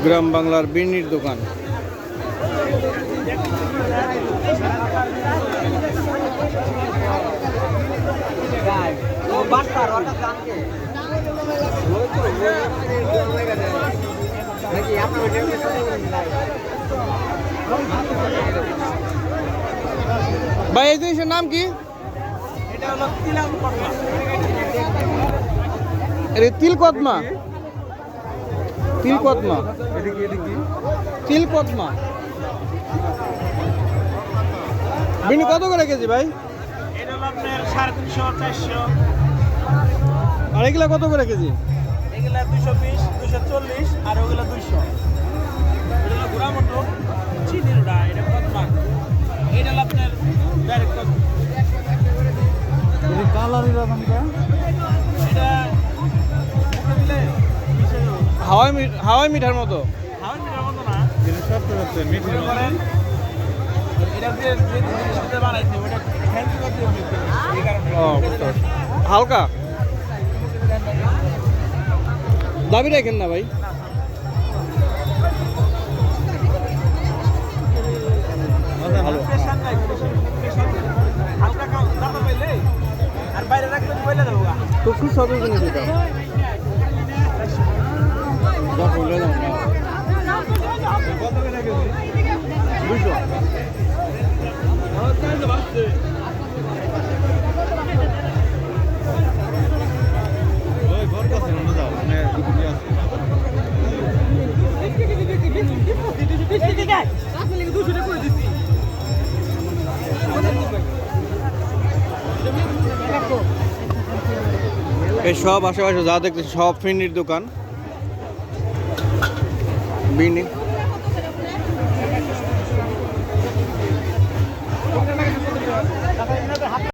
গ্রাম বাংলার বিনির দোকান। ভাই এই জিনিসের নাম কি? তিলকদমা। তিলকদমা। তিলকদমা বিনি কত করে কেজি ভাই? এটা হলো আপনার 350 400। আর এগুলা কত করে কেজি? এগুলা 220 240 আর ওগুলা 200। এটা হলো গুড়া মটর চিনির ওটা, এটা কদমা। এটা হলো আপনার ডাইরেক্ট কদমা। এই কালারের দামটা এটা দিলে হাওয়াই মিঠার মতো। হাওয়াই মিঠার মতো না, এটা সব হচ্ছে মিঠি করেন এটা যে জিনিসটা বানাইছে ওটা ফ্যান্সি করতে হবে এই কারণে। ও হালকা দাবি রাখেন না ভাই। ভালো হালকা দাম পাইলে আর বাইরে রাখলে পয়লা দেবো। তো খুব সব জিনিস এটা কত করে কেজি? 200। এই সব আশেপাশে যা দেখতেছি সব ফিন্ডির দোকান বিনি।